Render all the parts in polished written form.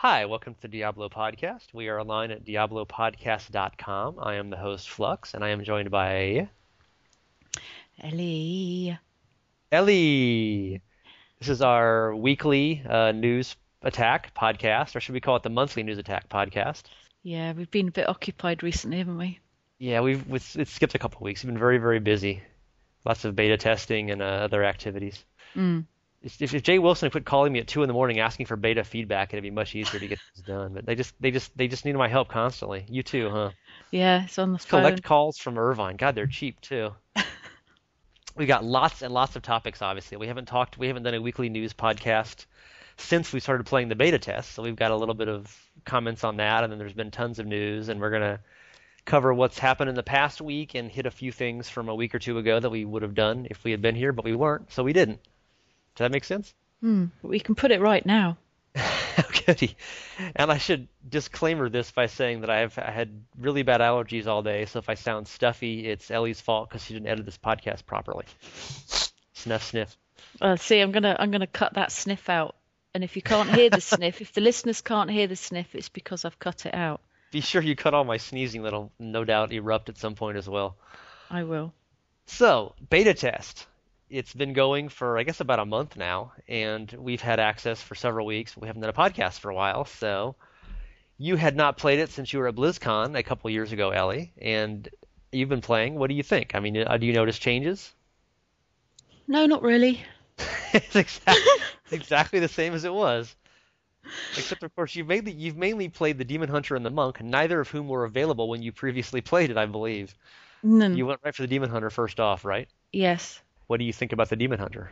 Hi, welcome to the Diablo Podcast. We are online at diablopodcast.com. I am the host, Flux, and I am joined by Ellie. Ellie. This is our weekly news attack podcast, or should we call it the monthly news attack podcast? Yeah, we've been a bit occupied recently, haven't we? Yeah, it skipped a couple of weeks. We've been very, very busy. Lots of beta testing and other activities. Mm. If Jay Wilson had quit calling me at 2 in the morning asking for beta feedback, it'd be much easier to get this done. But they just need my help constantly. You too, huh? Yeah, it's on the Just collect phone. calls from Irvine. God, they're cheap too. We got lots and lots of topics, obviously. We haven't done a weekly news podcast since we started playing the beta test, so we've got a little bit of comments on that, and then there's been tons of news, and we're gonna cover what's happened in the past week and hit a few things from a week or two ago that we would have done if we had been here, but we weren't, so we didn't. Does that make sense? We can put it right now. Goody. And I should disclaimer this by saying that I had really bad allergies all day, so if I sound stuffy, it's Ellie's fault because she didn't edit this podcast properly. Sniff, sniff. See, I'm gonna cut that sniff out. And if you can't hear the sniff, if the listeners can't hear the sniff, it's because I've cut it out. Be sure you cut all my sneezing that'll no doubt erupt at some point as well. I will. So, beta test. It's been going for, I guess, about a month now, and we've had access for several weeks. We haven't done a podcast for a while, so you had not played it since you were at Blizzcon a couple years ago, Ellie, and you've been playing. What do you think? I mean, do you notice changes? No, not really. It's exactly the same as it was. Except, of course, you've mainly played the Demon Hunter and the Monk, neither of whom were available when you previously played it, I believe. None. You went right for the Demon Hunter first off, right? Yes. What do you think about the Demon Hunter?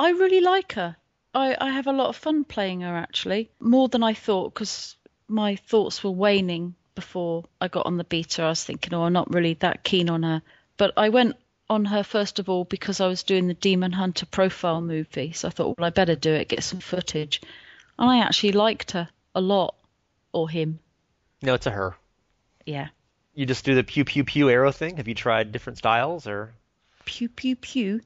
I really like her. I have a lot of fun playing her, actually. More than I thought, because my thoughts were waning before I got on the beta. I was thinking, oh, I'm not really that keen on her. But I went on her first of all because I was doing the Demon Hunter profile movie. So I thought, well, I better do it, get some footage. And I actually liked her a lot. Or him. No, it's a her. Yeah. You just do the pew pew pew arrow thing? Have you tried different styles or? Pew, pew, pew.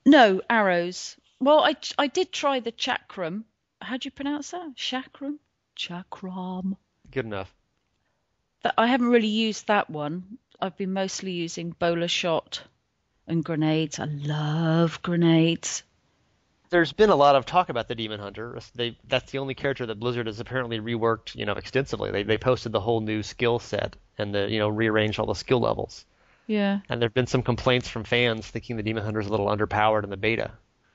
No, arrows. Well, I did try the chakram. How do you pronounce that? Chakram? Chakram. Good enough. I haven't really used that one. I've been mostly using bowler shot and grenades. I love grenades. There's been a lot of talk about the Demon Hunter. That's the only character that Blizzard has apparently reworked, extensively. They posted the whole new skill set and rearranged all the skill levels. Yeah. And there've been some complaints from fans thinking the Demon Hunter's a little underpowered in the beta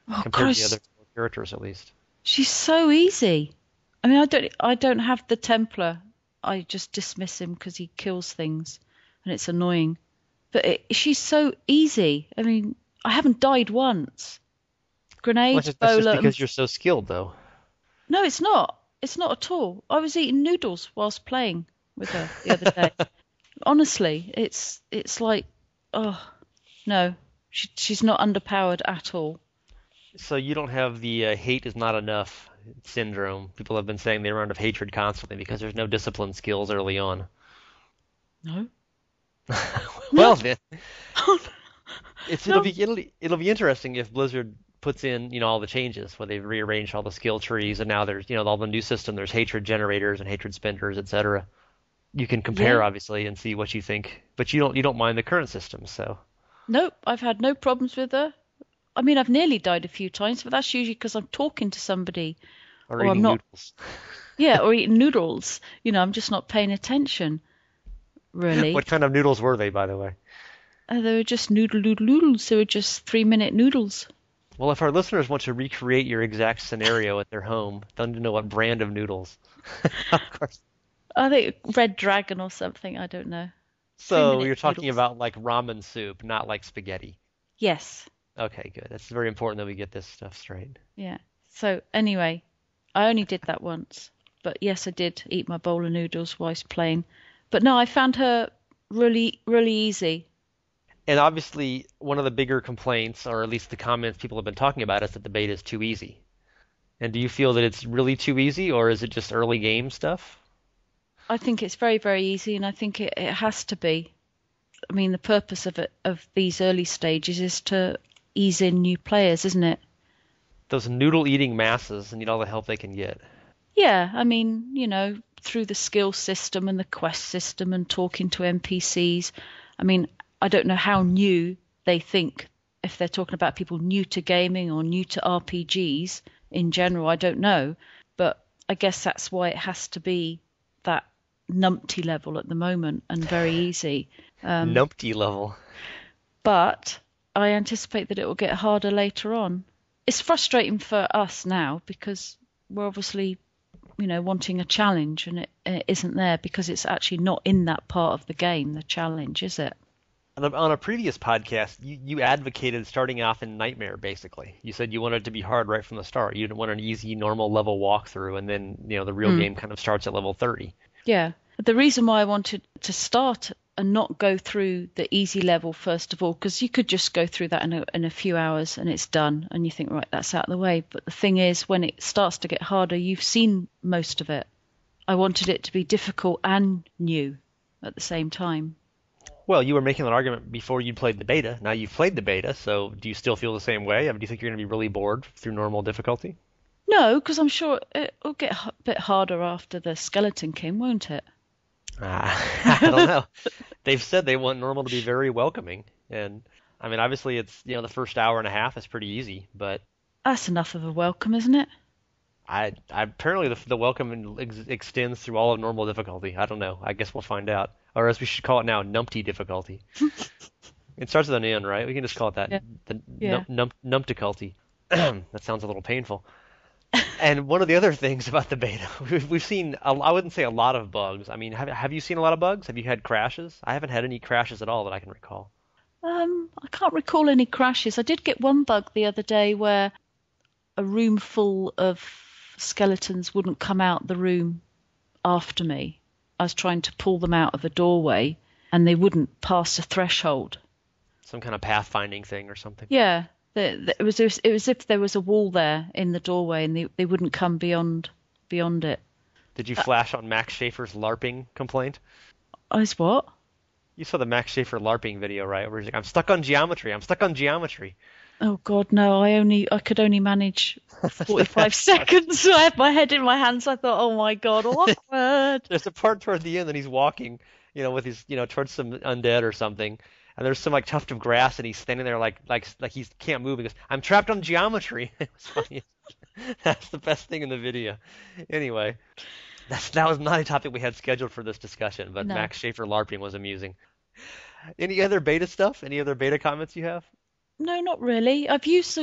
Oh, compared to the Christ. other characters at least. She's so easy. I mean, I don't have the Templar. I just dismiss him because he kills things, and it's annoying. But she's so easy. I mean, I haven't died once. Well, Grenades, that's just bowler, because you're so skilled, though. no, it's not. It's not at all. I was eating noodles whilst playing with her the other day. Honestly, it's like, oh no, she's not underpowered at all. So you don't have the hate is not enough syndrome. People have been saying they run out of hatred constantly because there's no discipline skills early on. No, Well no, then, oh, it'll no. be it'll be interesting if Blizzard puts in all the changes where they've rearranged all the skill trees and now there's all the new system. There's hatred generators and hatred spenders, etc. You can compare Yeah, obviously and see what you think, but you don't mind the current system. So nope. I've had no problems with her. I mean, I've nearly died a few times, but that's usually because I'm talking to somebody or or I'm eating not. noodles. Yeah, or eating noodles. I'm just not paying attention, really. What kind of noodles were they, by the way? They were just noodles. They were just 3-minute noodles. Well, if our listeners want to recreate your exact scenario at their home, they'll need to know what brand of noodles. Of course. I think Red Dragon or something. I don't know. three So minute you're talking noodles. about like ramen soup, not like spaghetti. Yes. Okay, good. It's very important that we get this stuff straight. Yeah. So anyway, I only did that once. But yes, I did eat my bowl of noodles whilst playing. But no, I found her really, really easy. And obviously, one of the bigger complaints, or at least the comments people have been talking about, is that the beta is too easy. And do you feel that it's really too easy, or is it just early game stuff? I think it's very, very easy, and I think it has to be. I mean, the purpose of these early stages is to ease in new players, isn't it? Those noodle eating masses need all the help they can get. Yeah, I mean, through the skill system and the quest system and talking to NPCs. I mean, I don't know how new they think, if they're talking about people new to gaming or new to RPGs in general, I don't know. But I guess that's why it has to be that numpty level at the moment and very easy. Numpty level. But I anticipate that it will get harder later on. It's frustrating for us now because we're obviously, wanting a challenge, and it isn't there because it's actually not in that part of the game, the challenge, is it? On a previous podcast, you advocated starting off in Nightmare, basically. You said you wanted it to be hard right from the start. You didn't want an easy, normal level walkthrough, and then, the real Mm. game kind of starts at level 30. Yeah. The reason why I wanted to start and not go through the easy level first of all, because you could just go through that in a few hours and it's done, and you think, right, that's out of the way. But the thing is, when it starts to get harder, you've seen most of it. I wanted it to be difficult and new at the same time. Well, you were making that argument before you played the beta. Now you've played the beta, so do you still feel the same way? I mean, do you think you're going to be really bored through normal difficulty? No, because I'm sure it'll get a bit harder after the Skeleton King, won't it? I don't know. They've said they want normal to be very welcoming, and I mean, obviously, it's the first hour and a half is pretty easy, but That's enough of a welcome, isn't it? I apparently the welcome extends through all of normal difficulty. I don't know. I guess we'll find out, or as we should call it now, numpty difficulty. It starts with an N, right? We can just call it that. Yeah. The Yeah. numpticulty. That sounds a little painful. And one of the other things about the beta, we've seen, I wouldn't say a lot of bugs. I mean, have you seen a lot of bugs? Have you had crashes? I haven't had any crashes at all that I can recall. I can't recall any crashes. I did get one bug the other day where a room full of skeletons wouldn't come out the room after me. I was trying to pull them out of a doorway and they wouldn't pass a threshold. Some kind of pathfinding thing or something. Yeah, it was as if there was a wall there in the doorway and they wouldn't come beyond it. Did you flash on Max Schaefer's LARPing complaint? As what? You saw the Max Schaefer LARPing video, right? Where he's like, "I'm stuck on geometry. I'm stuck on geometry." Oh God, no! I could only manage That's the 45 best part. seconds. So I had my head in my hands. I thought, oh my God, awkward. There's a part toward the end that he's walking, with his, towards some undead or something, and there's some like tuft of grass, and he's standing there like he can't move. He goes, "I'm trapped on geometry." It was funny. That's the best thing in the video. Anyway, that was not a topic we had scheduled for this discussion, but No, Max Schaefer LARPing was amusing. Any other beta stuff? Any other beta comments you have? no, not really. I've used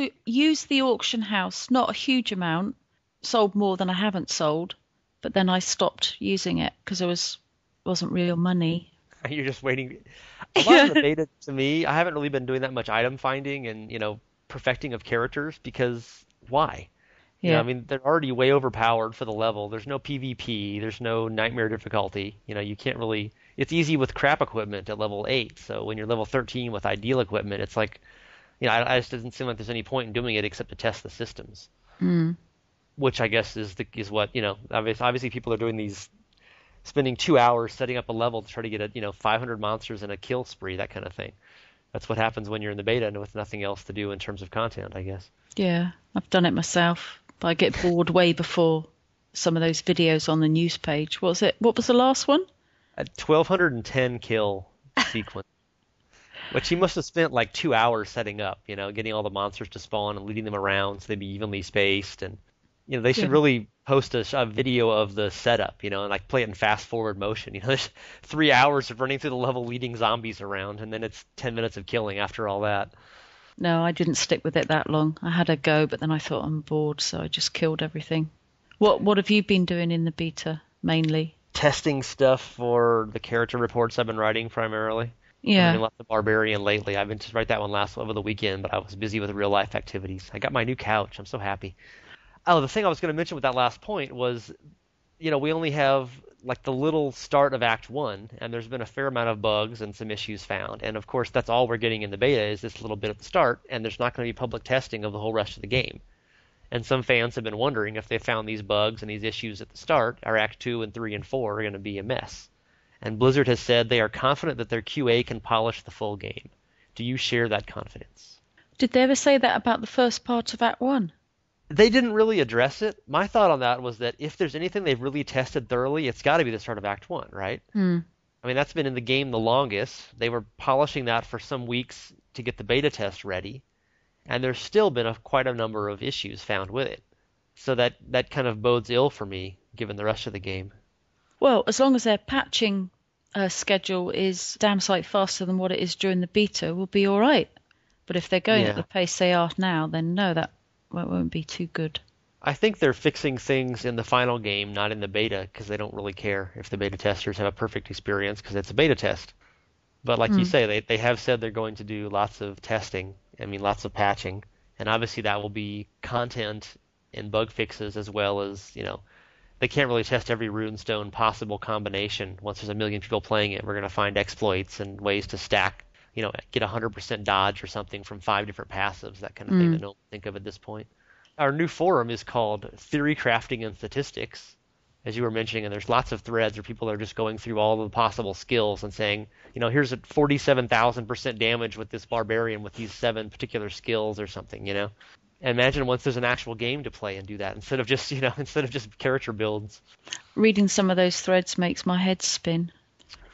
the auction house, not a huge amount. Sold more than I haven't sold, but then I stopped using it because wasn't real money. You're just waiting. A lot of the beta to me, I haven't really been doing that much item finding and, perfecting of characters because why? I Yeah. mean, they're already way overpowered for the level. There's no PvP, there's no nightmare difficulty. You can't really. It's easy with crap equipment at level 8. So when you're level 13 with ideal equipment, it's like, I just doesn't seem like there's any point in doing it except to test the systems, Mm. which I guess is what, obviously people are doing these spending 2 hours setting up a level to try to get 500 monsters in a kill spree, that kind of thing. That's what happens when you're in the beta and with nothing else to do in terms of content, I guess. Yeah, I've done it myself, but I get bored way before some of those videos on the news page. What was it? What was the last one? A 1210 kill sequence, which he must have spent like 2 hours setting up, getting all the monsters to spawn and leading them around so they'd be evenly spaced. And, they should Yeah. really post a video of the setup, and like play it in fast forward motion. There's 3 hours of running through the level leading zombies around, and then it's 10 minutes of killing after all that. No, I didn't stick with it that long. I had a go, but then I thought I'm bored, so I just killed everything. What have you been doing in the beta mainly? Testing stuff for the character reports I've been writing primarily. I've been Yeah. doing lots of Barbarian lately. I've been just write that one last over the weekend, but I was busy with real life activities. I got my new couch. I'm so happy. Oh, the thing I was going to mention with that last point was, we only have like the little start of Act 1, and there's been a fair amount of bugs and some issues found. And of course, that's all we're getting in the beta is this little bit at the start, and there's not going to be public testing of the whole rest of the game. And some fans have been wondering if they found these bugs and these issues at the start, our Act 2 and 3 and 4 are going to be a mess. And Blizzard has said they are confident that their QA can polish the full game. Do you share that confidence? Did they ever say that about the first part of Act 1? They didn't really address it. My thought on that was that if there's anything they've really tested thoroughly, it's got to be the start of Act 1, right? Hmm. I mean, that's been in the game the longest. They were polishing that for some weeks to get the beta test ready, and there's still been quite a number of issues found with it. So that kind of bodes ill for me, given the rest of the game. Well, as long as their patching schedule is damn sight faster than what it is during the beta, we'll be all right. But if they're going at the Yeah. pace they are now, then no, that won't be too good. I think they're fixing things in the final game, not in the beta, because they don't really care if the beta testers have a perfect experience, because it's a beta test. But like you Hmm. say, they have said they're going to do lots of testing, I mean, lots of patching, and obviously that will be content and bug fixes as well as, they can't really test every runestone possible combination. Once there's a million people playing it, we're going to find exploits and ways to stack, get 100% dodge or something from 5 different passives, that kind of thing Hmm. that no one think of at this point. Our new forum is called Theory Crafting and Statistics, as you were mentioning, and there's lots of threads where people are just going through all the possible skills and saying, here's a 47,000% damage with this barbarian with these 7 particular skills or something. Imagine once there's an actual game to play and do that instead of just, instead of just character builds. Reading some of those threads makes my head spin.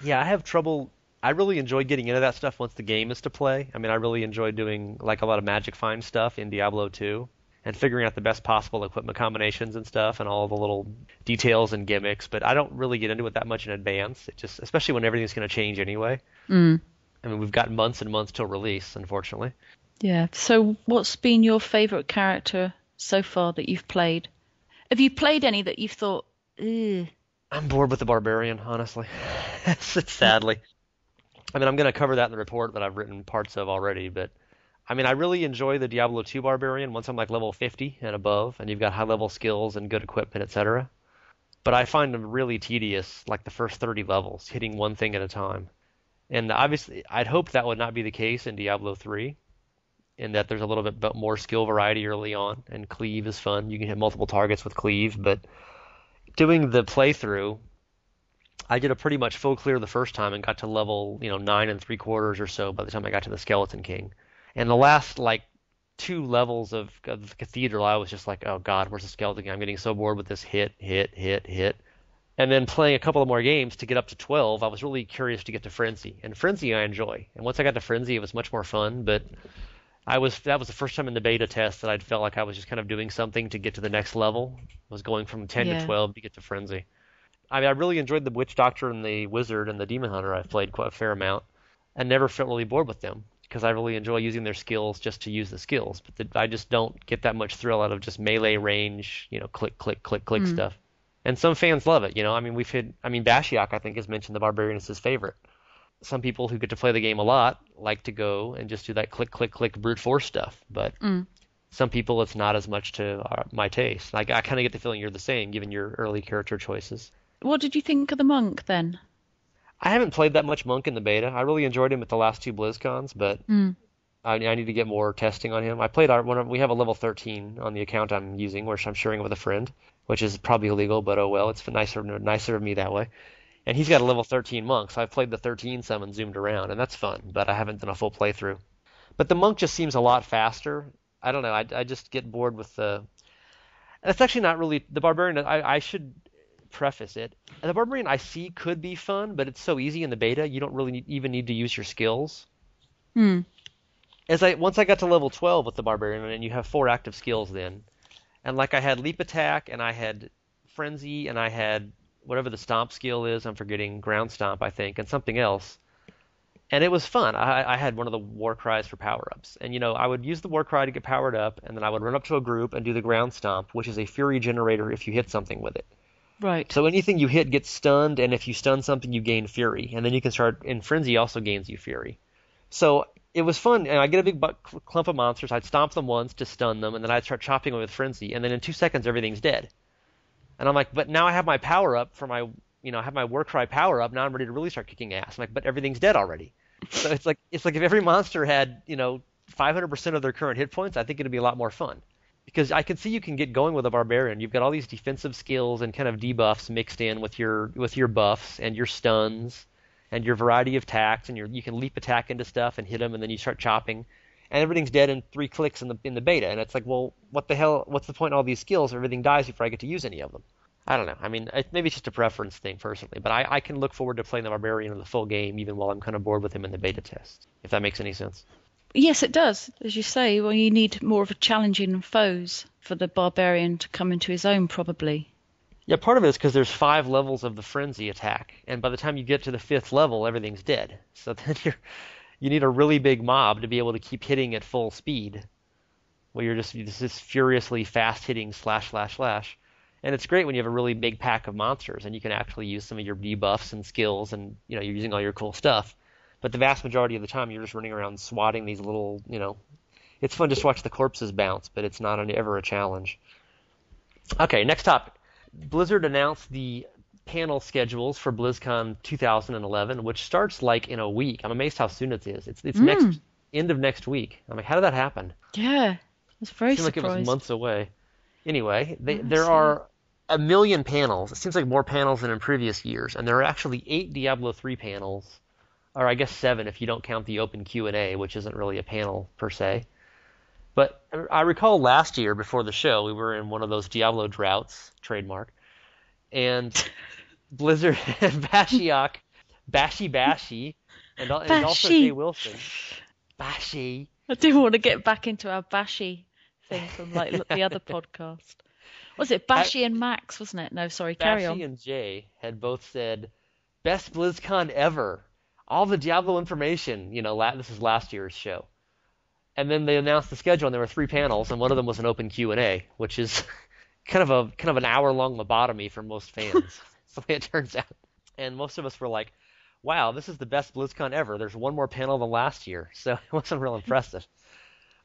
Yeah, I have trouble. I really enjoy getting into that stuff once the game is to play. I mean, I really enjoy doing like a lot of Magic Find stuff in Diablo 2 and figuring out the best possible equipment combinations and stuff and all the little details and gimmicks, but I don't really get into it that much in advance. It just, especially when everything's going to change anyway. Mm. I mean, we've got months and months till release, unfortunately. Yeah. So, what's been your favourite character so far that you've played? Have you played any that you've thought, ugh? I'm bored with the barbarian, honestly. Sadly. I mean, I'm going to cover that in the report that I've written parts of already, but I mean, I really enjoy the Diablo 2 barbarian once I'm like level 50 and above, and you've got high level skills and good equipment, etc. But I find them really tedious, like the first 30 levels, hitting one thing at a time. And obviously, I'd hope that would not be the case in Diablo 3, in that there's a little bit more skill variety early on, and cleave is fun. You can hit multiple targets with cleave, but doing the playthrough, I did a pretty much full clear the first time and got to level, 9 3/4 or so by the time I got to the Skeleton King. And the last like 2 levels of the Cathedral, I was just like, oh God, where's the Skeleton King? I'm getting so bored with this hit, hit, hit, hit. And then playing a couple of more games to get up to 12, I was really curious to get to Frenzy. And Frenzy I enjoy. And once I got to Frenzy, it was much more fun. But that was the first time in the beta test that I'd felt like I was just kind of doing something to get to the next level. I was going from 10 to Yeah. 12 to get to Frenzy. I mean, I really enjoyed the Witch Doctor and the Wizard and the Demon Hunter. I've played quite a fair amount and never felt really bored with them because I really enjoy using their skills just to use the skills. But I just don't get that much thrill out of just melee range, click, click, click, click Mm. stuff. And some fans love it. I mean, Bashiok, I think, has mentioned the Barbarian as his favorite. Some people who get to play the game a lot like to go and just do that click, click, click brute force stuff. But Mm. some people, it's not as much to my taste. Like, I kind of get the feeling you're the same, given your early character choices. What did you think of the monk then? I haven't played that much Monk in the beta. I really enjoyed him at the last 2 BlizzCons, but Mm. I need to get more testing on him. I played we have a level 13 on the account I'm using, which I'm sharing with a friend, which is probably illegal, but oh well, it's nicer of me that way. And he's got a level 13 Monk, so I've played the 13 some and zoomed around, and that's fun, but I haven't done a full playthrough. But the Monk just seems a lot faster. I don't know. I just get bored with the. That's actually not really the Barbarian. I should preface it. The Barbarian I see could be fun, but it's so easy in the beta, you don't really even need to use your skills. Mm. Once I got to level 12 with the Barbarian, and you have 4 active skills then, and like I had Leap Attack, and I had Frenzy, and I had whatever the Stomp skill is, I'm forgetting, Ground Stomp, I think, and something else. And it was fun. I had one of the war cries for power-ups. And, I would use the war cry to get powered up, and then I would run up to a group and do the Ground Stomp, which is a Fury generator if you hit something with it. Right. So anything you hit gets stunned, and if you stun something, you gain Fury. And then you can start, and Frenzy also gains you Fury. So it was fun, and I'd get a big clump of monsters. I'd stomp them once to stun them, and then I'd start chopping them with Frenzy, and then in 2 seconds, everything's dead. And I'm like, but now I have my power up for my, I have my Warcry power up. Now I'm ready to really start kicking ass. I'm like, but everything's dead already. So it's like if every monster had, 500% of their current hit points, I think it'd be a lot more fun. Because I can see you can get going with a barbarian. You've got all these defensive skills and kind of debuffs mixed in with your buffs and your stuns and your variety of attacks, and you can leap attack into stuff and hit them, and then you start chopping. and everything's dead in 3 clicks in the beta. And it's like, well, what the hell? What's the point in all these skills if everything dies before I get to use any of them? I don't know. I mean, maybe it's just a preference thing personally, but I can look forward to playing the Barbarian in the full game even while I'm kind of bored with him in the beta test, if that makes any sense. Yes, it does. As you say, well, you need more of a challenging foes for the Barbarian to come into his own, probably. Yeah, part of it is because there's 5 levels of the frenzy attack, and by the time you get to the 5th level, everything's dead. So then you need a really big mob to be able to keep hitting at full speed, where you're just furiously fast hitting slash slash slash. And it's great when you have a really big pack of monsters and you can actually use some of your debuffs and skills, and you're using all your cool stuff. But the vast majority of the time, you're just running around swatting these little, it's fun just to watch the corpses bounce, but it's not ever a challenge. Okay, next topic. Blizzard announced the panel schedules for BlizzCon 2011, which starts like in a week. I'm amazed how soon it is. It's next end of next week. I'm like, how did that happen? Yeah, I was very surprised. It seemed like it was months away. Anyway, there are 1 million panels. It seems like more panels than in previous years, and there are actually 8 Diablo 3 panels, or I guess 7 if you don't count the open Q&A, which isn't really a panel per se. But I recall last year before the show, we were in one of those Diablo droughts, trademark, and Blizzard and Bashiok, Bashy, and also Jay Wilson. Bashy. I do want to get back into our Bashy thing from like the other podcast. Was it Bashy and Max, wasn't it? No, sorry, carry on. Bashy and Jay had both said, best BlizzCon ever. All the Diablo information, this is last year's show. And then they announced the schedule, and there were 3 panels, and one of them was an open Q&A, which is kind of an hour-long lobotomy for most fans. That's the way it turns out. And most of us were like, wow, this is the best BlizzCon ever. There's one more panel than last year, so it wasn't real impressive.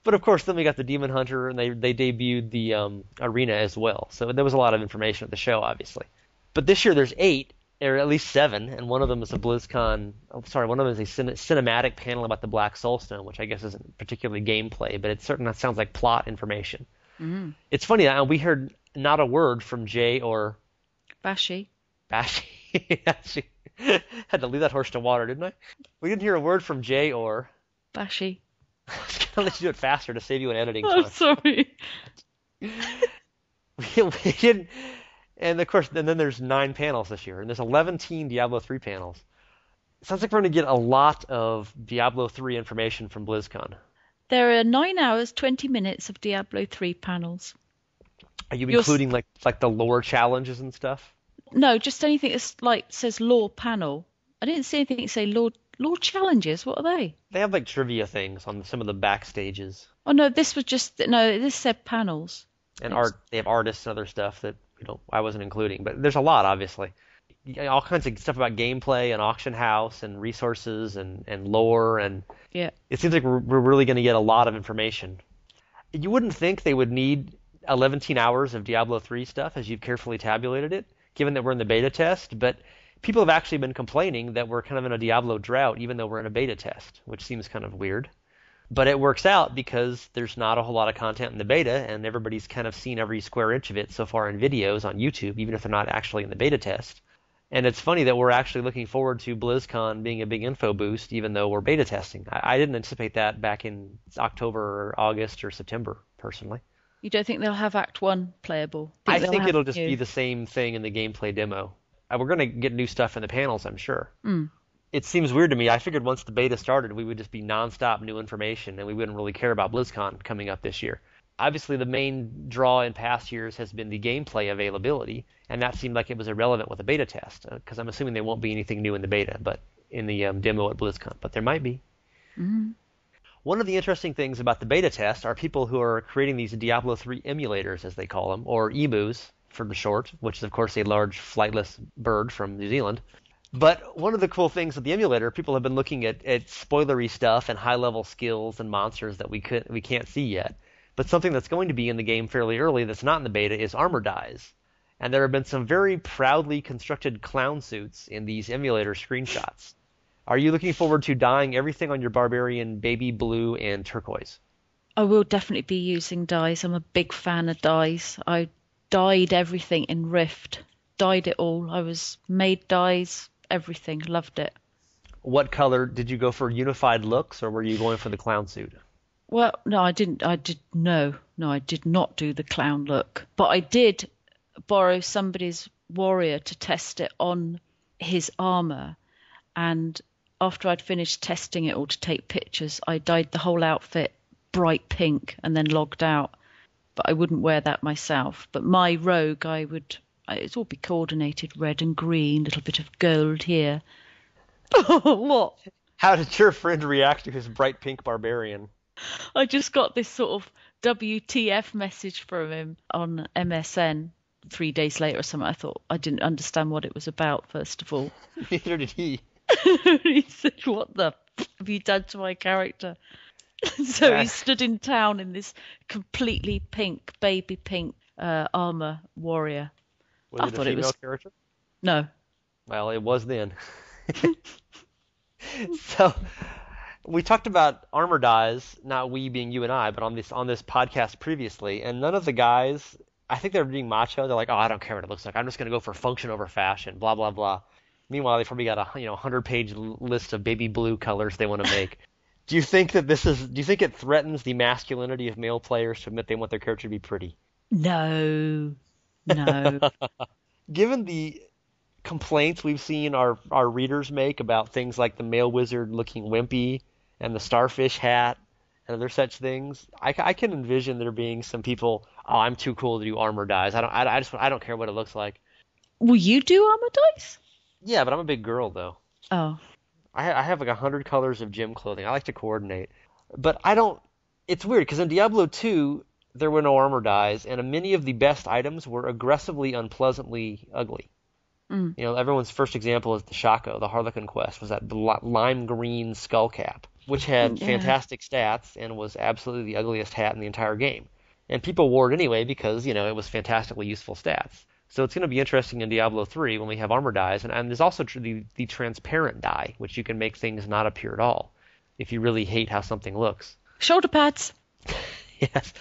But of course, then we got the Demon Hunter, and they debuted the arena as well. So there was a lot of information at the show, obviously. But this year there's 8, or at least 7, and one of them is a BlizzCon. One of them is a cinematic panel about the Black Soulstone, which I guess isn't particularly gameplay, but it certainly sounds like plot information. Mm-hmm. It's funny, we heard not a word from Jay or Bashy. Bashy. Had to leave that horse to water, didn't I? We didn't hear a word from Jay or Bashy. I was going to let you do it faster to save you an editing time. I'm sorry. We didn't. And of course, and then there's 9 panels this year, and there's 11 Diablo 3 panels. It sounds like we're going to get a lot of Diablo 3 information from BlizzCon. There are 9 hours, 20 minutes of Diablo 3 panels. Are you including like the lore challenges and stuff? No, just anything that's like says lore panel. I didn't see anything that say lore challenges. What are they? They have like trivia things on some of the backstages. Oh no, this said panels. And art. They have artists and other stuff that I wasn't including, but there's a lot, obviously. All kinds of stuff about gameplay and auction house and resources and lore, and yeah, it seems like we're really going to get a lot of information. You wouldn't think they would need 11 hours of Diablo 3 stuff as you've carefully tabulated it, given that we're in the beta test, but people have actually been complaining that we're kind of in a Diablo drought even though we're in a beta test, which seems kind of weird. But it works out because there's not a whole lot of content in the beta, and everybody's kind of seen every square inch of it so far in videos on YouTube, even if they're not actually in the beta test. And it's funny that we're actually looking forward to BlizzCon being a big info boost, even though we're beta testing. I didn't anticipate that back in October or August or September, personally. You don't think they'll have Act 1 playable? I think it'll just be the same thing in the gameplay demo. We're going to get new stuff in the panels, I'm sure. Mm. It seems weird to me. I figured once the beta started, we would just be nonstop new information, and we wouldn't really care about BlizzCon coming up this year. Obviously, the main draw in past years has been the gameplay availability, and that seemed like it was irrelevant with a beta test, because I'm assuming there won't be anything new in the beta, but in the demo at BlizzCon, but there might be. Mm-hmm. One of the interesting things about the beta test are people who are creating these Diablo 3 emulators, as they call them, or emus for the short, which is, of course, a large flightless bird from New Zealand. But one of the cool things with the emulator, people have been looking at spoilery stuff and high-level skills and monsters that we can't see yet. But something that's going to be in the game fairly early that's not in the beta is armor dyes. And there have been some very proudly constructed clown suits in these emulator screenshots. Are you looking forward to dyeing everything on your Barbarian baby blue and turquoise? I will definitely be using dyes. I'm a big fan of dyes. I dyed everything in Rift. Dyed it all. I was made dyes. Everything. Loved it. What color? Did you go for unified looks, or were you going for the clown suit? Well, no, I didn't. No, I did not do the clown look. But I did borrow somebody's warrior to test it on his armor. And after I'd finished testing it all to take pictures, I dyed the whole outfit bright pink and then logged out. But I wouldn't wear that myself. But my rogue, it'd all be coordinated red and green, little bit of gold here. What? How did your friend react to his bright pink barbarian? I just got this sort of WTF message from him on MSN 3 days later or something. I thought I didn't understand what it was about, first of all. Neither did he. He said, "What the f have you done to my character?" So he stood in town in this completely pink, baby pink armor warrior. Was I it a thought it female was. character? No. Well, it was then. So we talked about armor dyes, not we being you and I, but on this podcast previously, and none of the guys, I think they're being macho. They're like, "Oh, I don't care what it looks like. I'm just gonna go for function over fashion." Blah blah blah. Meanwhile, they probably got a 100-page list of baby blue colors they want to make. Do you think that do you think it threatens the masculinity of male players to admit they want their character to be pretty? No. No. Given the complaints we've seen our readers make about things like the male wizard looking wimpy and the starfish hat and other such things, I can envision there being some people, "Oh, I'm too cool to do armor dyes. I don't care what it looks like." Will you do armor dice? Yeah, but I'm a big girl though. Oh. I have like 100 colors of gym clothing. I like to coordinate, but I don't. It's weird because in Diablo 2 there were no armor dyes, and many of the best items were aggressively, unpleasantly ugly. Mm. Everyone's first example is the Shaco, the Harlequin quest, was that lime green skull cap, which had Yeah. fantastic stats and was absolutely the ugliest hat in the entire game. And people wore it anyway because, it was fantastically useful stats. So it's going to be interesting in Diablo 3 when we have armor dyes, and there's also the transparent dye, which you can make things not appear at all if you really hate how something looks. Shoulder pads. Yes.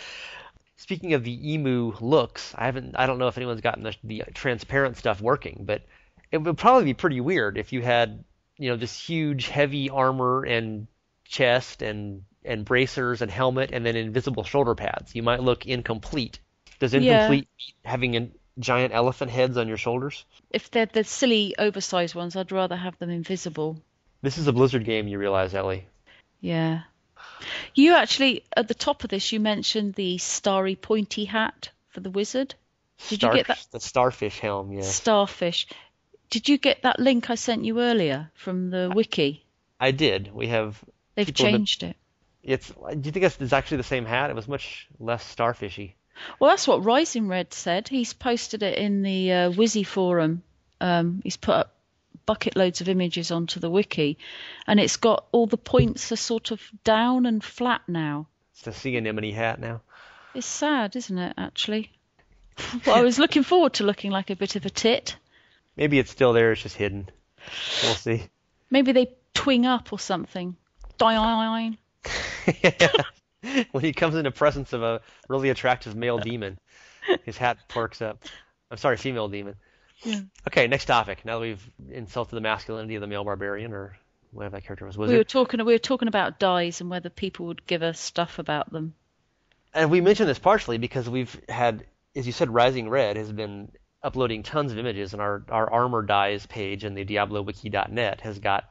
Speaking of the emu looks, I don't know if anyone's gotten the transparent stuff working, but it would probably be pretty weird if you had, this huge heavy armor and chest and bracers and helmet and then invisible shoulder pads. You might look incomplete. Does Yeah. incomplete mean having giant elephant heads on your shoulders? If they're the silly, oversized ones, I'd rather have them invisible. This is a Blizzard game, you realize, Ellie. Yeah. You actually, at the top of this, you mentioned the starry pointy hat for the wizard. Did you get that? The starfish helm, yeah. Starfish. Did you get that link I sent you earlier from the wiki? I did. We have They've people that- changed it. Do you think it's actually the same hat? It was much less starfishy. Well, that's what Rising Red said. He's posted it in the Wizzy forum. He's put up bucket loads of images onto the wiki, and it's got all the points are sort of down and flat now. It's the sea anemone hat now. It's sad, isn't it, actually? Well, I was looking forward to looking like a bit of a tit. Maybe it's still there, it's just hidden. We'll see. Maybe they twing up or something. Doing. When he comes into presence of a really attractive male demon, his hat perks up. I'm sorry, female demon. Yeah. Okay, next topic. Now that we've insulted the masculinity of the male barbarian, or whatever that character was, We were talking about dyes and whether people would give us stuff about them. And we mentioned this partially because we've had, as you said, Rising Red has been uploading tons of images, and our armor dyes page in the DiabloWiki.net has got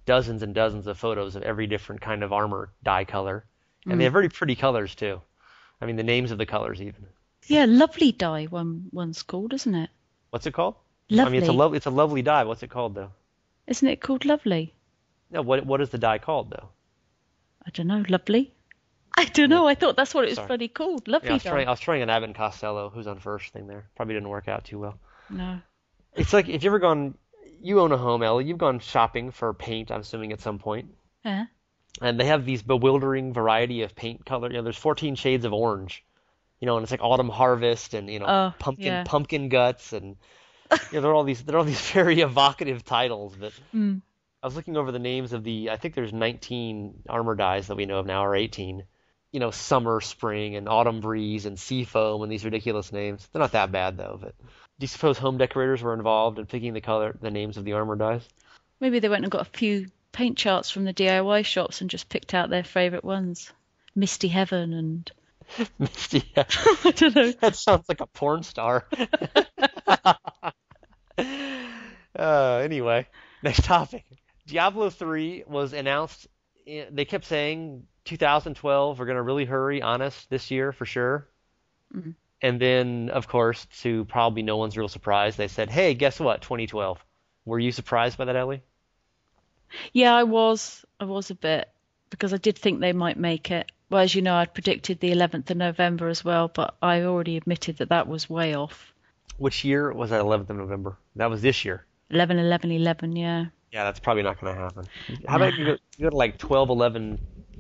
dozens and dozens of photos of every different kind of armor dye color. And they have very pretty colors, too. I mean, the names of the colors, even. Yeah, lovely dye one's called, isn't it? What's it called? Lovely. I mean, it's a lovely dye. What's it called, though? Isn't it called lovely? No, what is the dye called, though? I don't know, lovely? I don't know, I thought that's what it was Sorry. bloody called, lovely dye. I was trying an Abbott and Costello, who's on first thing there. Probably didn't work out too well. No. It's like, if you've ever gone, you own a home, Ellie, you've gone shopping for paint, I'm assuming, at some point. Yeah. And they have these bewildering variety of paint color. There's 14 shades of orange. And it's like autumn harvest and Oh, yeah. pumpkin guts and there are all these very evocative titles. But Mm. I was looking over the names of I think there's 19 armor dyes that we know of now, or 18. Summer, spring, and autumn breeze and sea foam and these ridiculous names. They're not that bad though. But do you suppose home decorators were involved in picking the names of the armor dyes? Maybe they went and got a few paint charts from the DIY shops and just picked out their favourite ones. Misty Heaven and Misty. I don't know. That sounds like a porn star. Anyway, next topic. Diablo 3 was announced. They kept saying 2012. We're gonna really hurry on us this year for sure. Mm. And then, of course, to probably no one's real surprise, they said, "Hey, guess what? 2012." Were you surprised by that, Ellie? Yeah, I was. I was a bit because I did think they might make it. Well, as you know, I'd predicted the 11th of November as well, but I already admitted that that was way off. Which year was that? 11th of November. That was this year. 11, 11, 11, yeah. Yeah, that's probably not going to happen. How about Nah. you go to like 12, 11,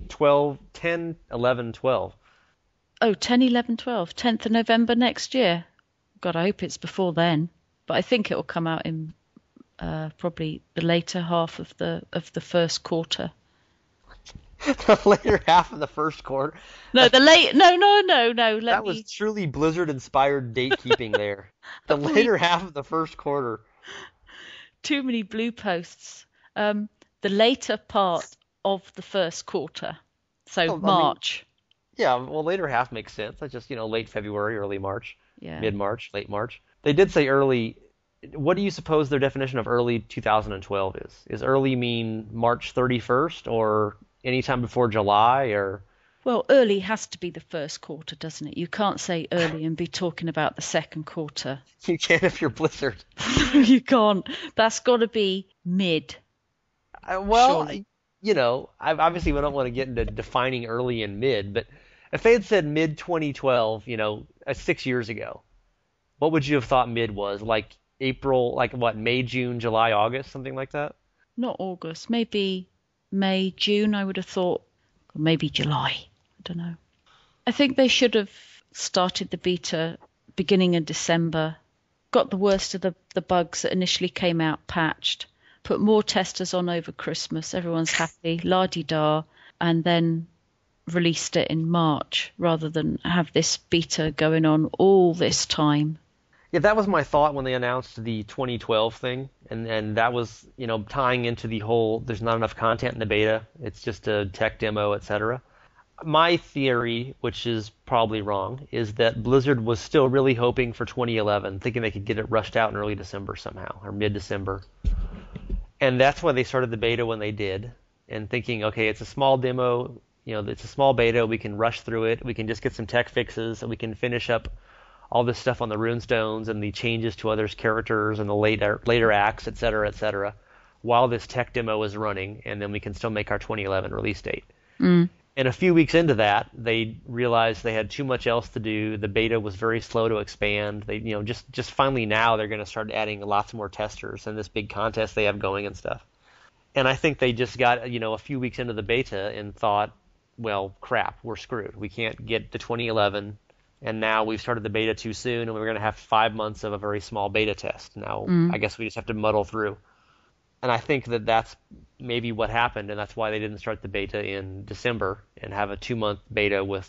12, 10, 11, 12? Oh, 10, 11, 12. 10th of November next year. God, I hope it's before then. But I think it will come out in probably the later half of the first quarter. The later half of the first quarter. No, the late. No, no, no, no. Let That was me. truly Blizzard-inspired date keeping there. The We later half of the first quarter. too many blue posts. The later part of the first quarter. So Well, I mean, March. yeah, well, later half makes sense. That's just, late February, early March, Yeah. mid-March, late March. They did say early. What do you suppose their definition of early 2012 is? Is early mean March 31st or anytime before July or Well, early has to be the first quarter, doesn't it? You can't say early and be talking about the second quarter. you can if you're Blizzard? You can't. That's got to be mid, Well, surely. obviously we don't want to get into defining early and mid, but if they had said mid 2012, 6 years ago, what would you have thought mid was? Like April, like what, May, June, July, August, something like that? Not August, maybe May, June, I would have thought. Or maybe July. I don't know. I think they should have started the beta beginning in December, got the worst of the bugs that initially came out patched, put more testers on over Christmas, everyone's happy, la-di-da, and then released it in March rather than have this beta going on all this time. Yeah, that was my thought when they announced the 2012 thing, and that was, tying into the whole there's not enough content in the beta, it's just a tech demo, etc. My theory, which is probably wrong, is that Blizzard was still really hoping for 2011, thinking they could get it rushed out in early December somehow, or mid-December. And that's why they started the beta when they did, and thinking, okay, it's a small demo, it's a small beta, we can rush through it, we can just get some tech fixes, and we can finish up all this stuff on the runestones and the changes to others' characters and the later acts, etc., while this tech demo is running, and then we can still make our 2011 release date. Mm. And a few weeks into that, they realized they had too much else to do. The beta was very slow to expand. They, just finally now they're going to start adding lots more testers and this big contest they have going and stuff. And I think they just got, a few weeks into the beta and thought, well, crap, we're screwed. We can't get to 2011, and now we've started the beta too soon, and we're going to have 5 months of a very small beta test. Now, I guess we just have to muddle through. And I think that that's maybe what happened, and that's why they didn't start the beta in December and have a 2-month beta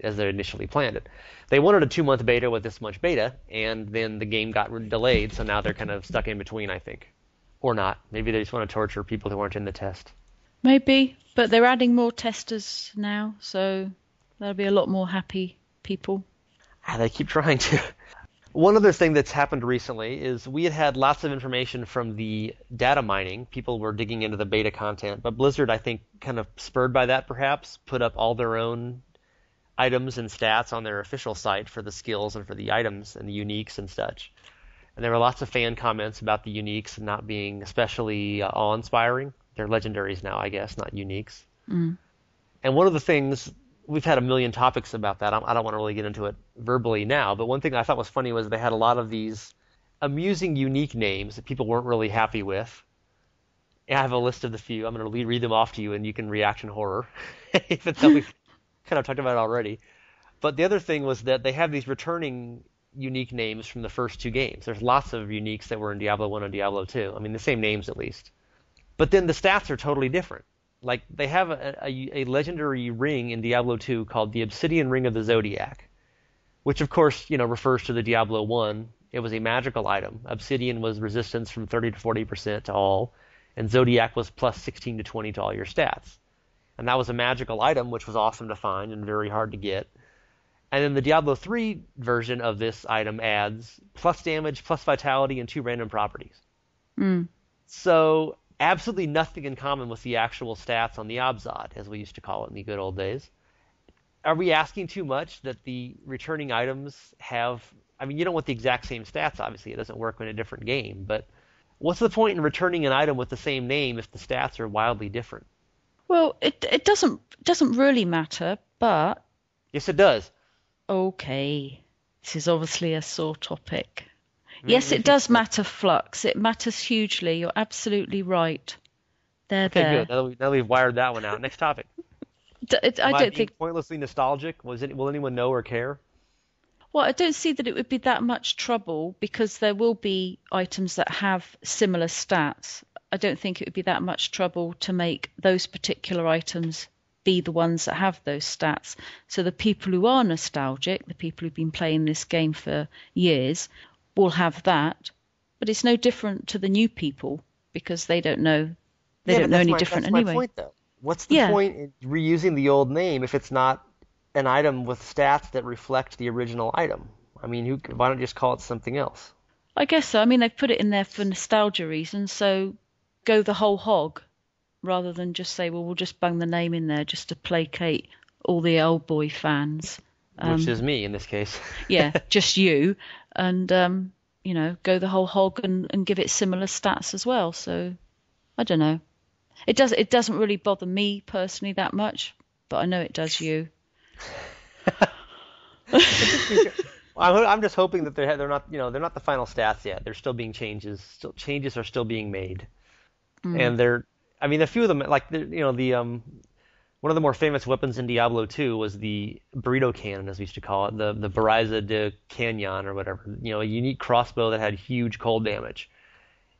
as they initially planned it. They wanted a 2-month beta with this much beta, and then the game got delayed, so now they're kind of stuck in between, I think. Or not. Maybe they just want to torture people who aren't in the test. Maybe, but they're adding more testers now, so there'll be a lot more happy people. They keep trying to. One other thing that's happened recently is we had lots of information from the data mining. People were digging into the beta content, but Blizzard, I think, kind of spurred by that perhaps, put up all their own items and stats on their official site for the skills and for the items and the uniques and such. And there were lots of fan comments about the uniques not being especially awe-inspiring. They're legendaries now, I guess, not uniques. Mm. And one of the things, we've had a million topics about that. I don't want to really get into it verbally now, but one thing I thought was funny was they had a lot of these amusing, unique names that people weren't really happy with. And I have a list of the few. I'm going to read them off to you, and you can react in horror, even though we've kind of talked about it already. But the other thing was that they have these returning unique names from the first two games. There's lots of uniques that were in Diablo 1 and Diablo 2. I mean, the same names at least. But then the stats are totally different. Like, they have a legendary ring in Diablo 2 called the Obsidian Ring of the Zodiac, which, of course, refers to the Diablo 1. It was a magical item. Obsidian was resistance from 30 to 40% to all, and Zodiac was plus 16 to 20 to all your stats. and that was a magical item, which was awesome to find and very hard to get. And then the Diablo 3 version of this item adds plus damage, plus vitality, and 2 random properties. Mm. So absolutely nothing in common with the actual stats on the Obzod, as we used to call it in the good old days. Are we asking too much that the returning items have? I mean, you don't want the exact same stats, obviously. It doesn't work in a different game. But what's the point in returning an item with the same name if the stats are wildly different? Well, it doesn't really matter, but Yes, it does. okay, this is obviously a sore topic. Maybe Yes, we it should. does matter, Flux. It matters hugely. You're absolutely right. Okay, good. There. Now that we've wired that one out. Next topic. I Am I don't being think. pointlessly nostalgic? Will anyone know or care? Well, I don't see that it would be that much trouble because there will be items that have similar stats. I don't think it would be that much trouble to make those particular items be the ones that have those stats. So the people who are nostalgic, the people who've been playing this game for years, will have that. But it's no different to the new people because they don't know Yeah, but any different that's my anyway. point though. What's the Yeah, point in reusing the old name if it's not an item with stats that reflect the original item? I mean, why don't you just call it something else? I guess so. I mean, they've put it in there for nostalgia reasons, so go the whole hog rather than just say, well, we'll just bung the name in there just to placate all the old boy fans. Which Um, is me in this case. yeah, just you, and go the whole hog and give it similar stats as well. So I don't know. It doesn't really bother me personally that much, but I know it does you. I'm just hoping that they're not they're not the final stats yet. They're still being changes. Still changes are still being made, Mm, and I mean a few of them like the one of the more famous weapons in Diablo 2 was the burrito cannon, as we used to call it, the Baraiza de Canyon or whatever. A unique crossbow that had huge cold damage.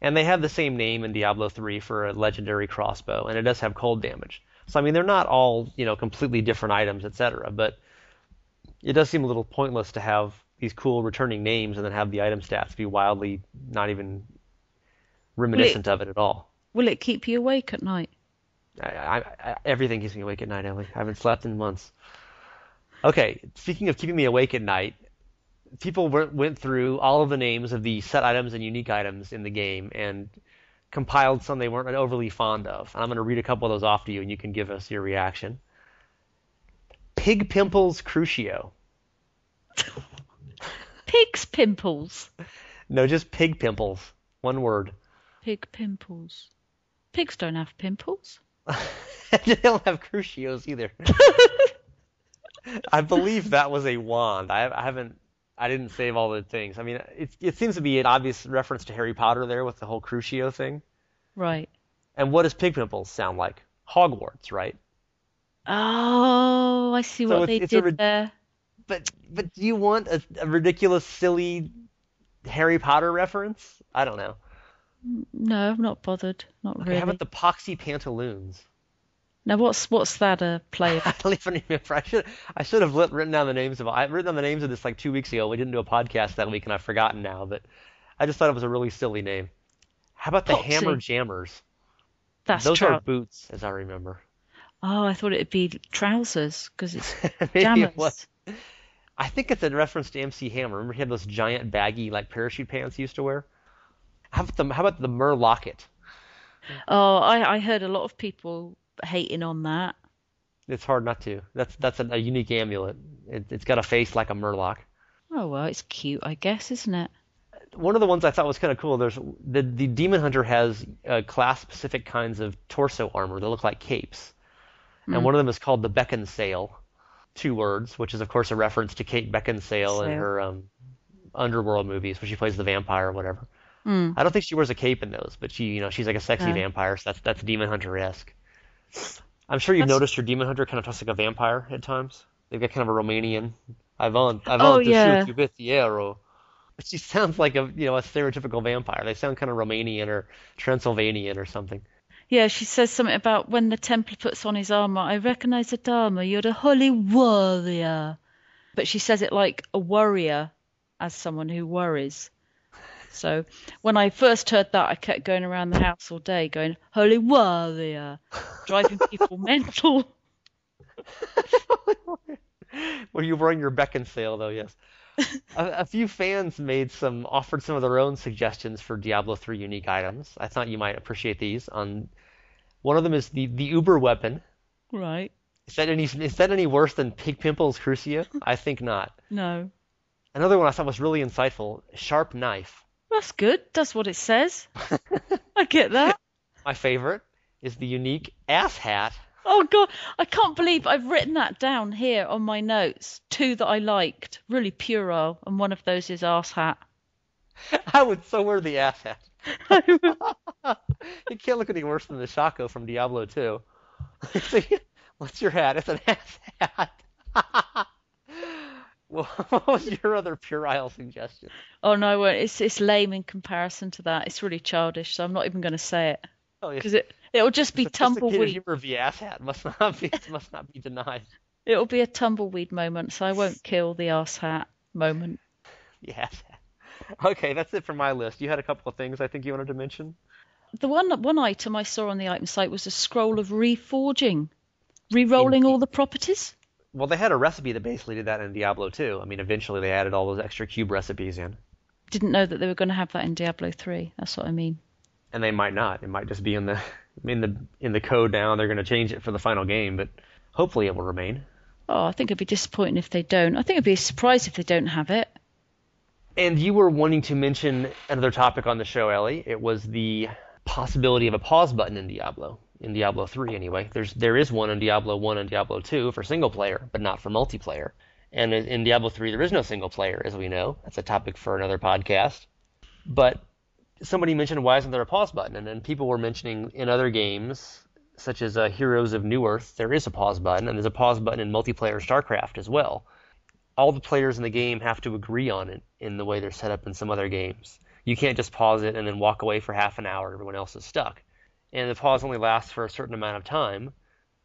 And they have the same name in Diablo 3 for a legendary crossbow, and it does have cold damage. So I mean, they're not all completely different items, etc. But it does seem a little pointless to have these cool returning names and then have the item stats be wildly not even will it reminiscent of it at all. will it keep you awake at night? Everything keeps me awake at night, Ellie. I haven't slept in months. Okay, speaking of keeping me awake at night, people went through all of the names of the set items and unique items in the game and compiled some they weren't overly fond of. And I'm going to read a couple of those off to you, and you can give us your reaction. Pig Pimples Crucio. Pig's pimples. No, just Pig Pimples. One word. Pig pimples. Pigs don't have pimples. They don't have Crucios either. I believe that was a wand. I didn't save all the things. I mean, it seems to be an obvious reference to Harry Potter there with the whole Crucio thing. Right. And what does Pig Pimples sound like? Hogwarts, right? Oh, I see So what they it's did there. but do you want a ridiculous, silly Harry Potter reference? I don't know. No, I'm not bothered. Not Okay, how about really. the Poxy Pantaloons? Now, what's that a play of? I don't even remember. I should have written down the names of. I've written down the names of this like 2 weeks ago. We didn't do a podcast that week, and I've forgotten now. But I just thought it was a really silly name. How about the Hammer Poxy. Jammers? That's Those are trout. boots, as I remember. Oh, I thought it'd be trousers because it's Maybe it was. jammers. I think it's a reference to MC Hammer. Remember he had those giant baggy like parachute pants he used to wear? How about the Murlocket? Oh, I heard a lot of people hating on that. It's hard not to. That's a unique amulet. It's got a face like a Murloc. Oh well, it's cute, I guess, isn't it? One of the ones I thought was kind of cool. There's the Demon Hunter has class-specific kinds of torso armor that look like capes, and Hmm. one of them is called the Beckinsale, 2 words, which is of course a reference to Kate Beckinsale in So, her Underworld movies, where she plays the vampire or whatever. hmm. I don't think she wears a cape in those, but she's like a sexy No. vampire, so that's Demon Hunter-esque. I'm sure you've That's. noticed your Demon Hunter kind of talks like a vampire at times. They've got kind of a Romanian. I want Oh to shoot yeah. you with the arrow. But she sounds like a stereotypical vampire. They sound kind of Romanian or Transylvanian or something. Yeah, she says something about when the Templar puts on his armor, I recognize the Dharma, you're the holy warrior. But she says it like a warrior as someone who worries. So when I first heard that, I kept going around the house all day going, holy warrior, driving people mental. Were you wearing your beacon sail though? Yes. A few fans offered some of their own suggestions for Diablo 3 unique items. I thought you might appreciate these. One of them is the Uber weapon. Right. Is that any worse than Pig Pimple's Crucio? I think not. No. Another one I thought was really insightful, Sharp Knife. That's good. That's what it says. I get that. My favorite is the unique Ass Hat. Oh God, I can't believe I've written that down here on my notes. Two that I liked, really puerile, and one of those is arse hat. I would so wear the Ass Hat. It can't look any worse than the Shaco from Diablo 2. What's your hat? It's an ass hat. Well, what was your other puerile suggestion? Oh no, it's lame in comparison to that. It's really childish, so I'm not even going to say it Oh, yes. because it'll just be The sophisticated tumbleweed. humor of the ass hat must not be denied. It'll be a tumbleweed moment, so I won't kill the arse hat moment. The ass hat. Okay, that's it for my list. You had a couple of things I think you wanted to mention. The one item I saw on the item site was a scroll of reforging, re-rolling In, all the properties. well, they had a recipe that basically did that in Diablo 2. I mean, eventually they added all those extra cube recipes in. Didn't know that they were going to have that in Diablo 3. That's what I mean. And they might not. It might just be in the code now. They're going to change it for the final game, but hopefully it will remain. Oh, I think it'd be disappointing if they don't. I think it'd be a surprise if they don't have it. And you were wanting to mention another topic on the show, Ellie. It was the possibility of a pause button in Diablo 3 anyway. There is one in Diablo 1 and Diablo 2 for single player, but not for multiplayer. And in Diablo 3 there is no single player, as we know. That's a topic for another podcast. But somebody mentioned, why isn't there a pause button? And then people were mentioning in other games, such as Heroes of Newerth, there is a pause button, and there's a pause button in multiplayer StarCraft as well. All the players in the game have to agree on it in the way they're set up in some other games. You can't just pause it and then walk away for half an hour. Everyone else is stuck. And the pause only lasts for a certain amount of time.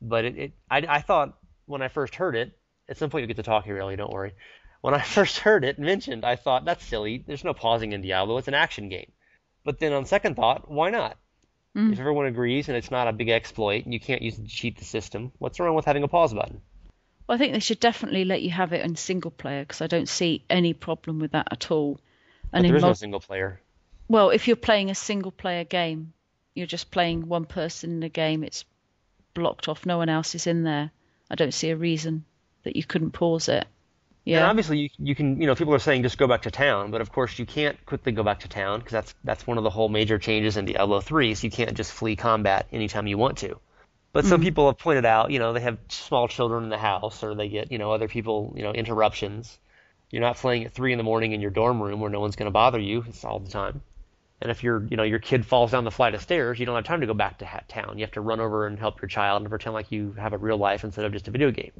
But I thought when I first heard it, at some point you get to talk here, Ellie, don't worry. When I first heard it mentioned, I thought, that's silly. There's no pausing in Diablo. It's an action game. But then on second thought, why not? If everyone agrees and it's not a big exploit and you can't use it to cheat the system, what's wrong with having a pause button? Well, I think they should definitely let you have it in single player because I don't see any problem with that at all. But there is no single player. Well, if you're playing a single player game, you're just playing one person in the game. It's blocked off. No one else is in there. I don't see a reason that you couldn't pause it. Yeah. And obviously you can, people are saying just go back to town, but of course you can't quickly go back to town because that's one of the whole major changes in Diablo 3, so you can't just flee combat anytime you want to. But some people have pointed out, they have small children in the house, or they get, other people, interruptions. You're not playing at 3 a.m. in your dorm room where no one's going to bother you. It's all the time. And if your kid falls down the flight of stairs, you don't have time to go back to town. You have to run over and help your child and pretend like you have a real life instead of just a video game.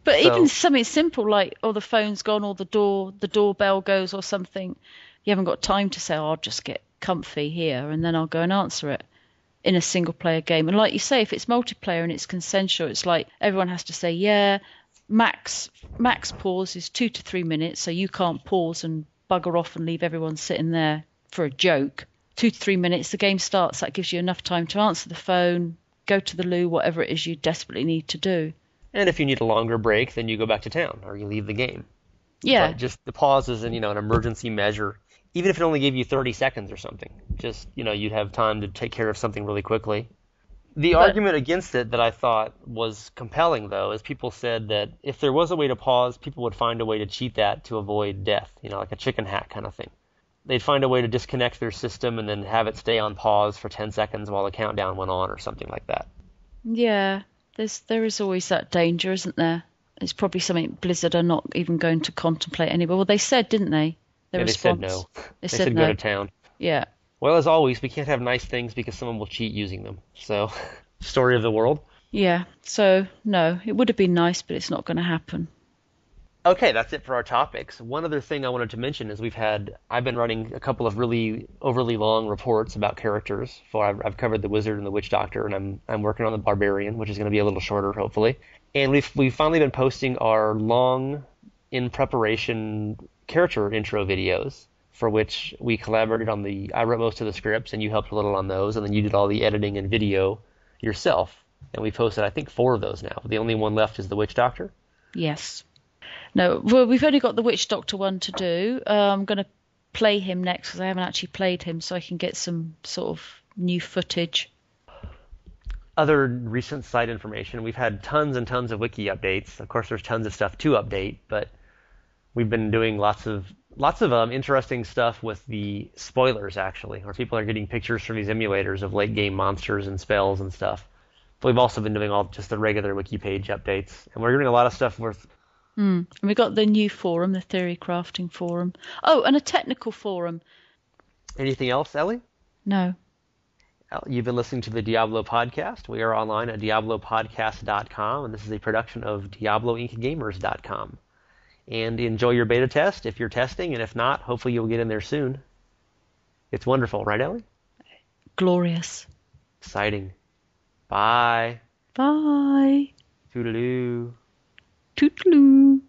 But even something simple like, the phone's gone, or the doorbell goes, or something, you haven't got time to say, I'll just get comfy here and then I'll go and answer it in a single player game. And like you say, if it's multiplayer and it's consensual, it's like everyone has to say, yeah, max pause is 2 to 3 minutes, so you can't pause and bugger off and leave everyone sitting there for a joke. 2 to 3 minutes, the game starts. That gives you enough time to answer the phone, go to the loo, whatever it is you desperately need to do. And if you need a longer break, then you go back to town or you leave the game. Yeah. But just the pause is an emergency measure. Even if it only gave you 30 seconds or something, just, you'd have time to take care of something really quickly. The argument against it that I thought was compelling, though, is people said that if there was a way to pause, people would find a way to cheat that to avoid death, like a chicken hack kind of thing. They'd find a way to disconnect their system and then have it stay on pause for 10 seconds while the countdown went on or something like that. Yeah, there is always that danger, isn't there? It's probably something Blizzard are not even going to contemplate anymore. Well, they said, didn't they? They said no. They said no. Go to town. Yeah. Well, as always, we can't have nice things because someone will cheat using them. So, story of the world. Yeah. So, no, it would have been nice, but it's not going to happen. Okay, that's it for our topics. One other thing I wanted to mention is I've been running a couple of really overly long reports about characters. I've covered the Wizard and the Witch Doctor, and I'm working on the Barbarian, which is going to be a little shorter, hopefully. And we've finally been posting our long, in preparation character intro videos, for which we collaborated on I wrote most of the scripts, and you helped a little on those, and then you did all the editing and video yourself. And we posted, I think, 4 of those now. The only one left is the Witch Doctor. Yes. No, well, we've only got the Witch Doctor one to do. I'm going to play him next because I haven't actually played him, so I can get some sort of new footage. Other recent site information, we've had tons and tons of wiki updates. Of course, there's tons of stuff to update, but we've been doing lots of interesting stuff with the spoilers, actually, where people are getting pictures from these emulators of late game monsters and spells and stuff. But we've also been doing all just the regular wiki page updates, and we're doing a lot of stuff with. And we got the new forum, the theory crafting forum. Oh, and a technical forum. Anything else, Ellie? No. You've been listening to the Diablo podcast. We are online at diablopodcast.com, and this is a production of diabloinkgamers.com. And enjoy your beta test if you're testing, and if not, hopefully you'll get in there soon. It's wonderful, right, Ellie? Glorious. Exciting. Bye. Bye. Toodaloo. Toodaloo.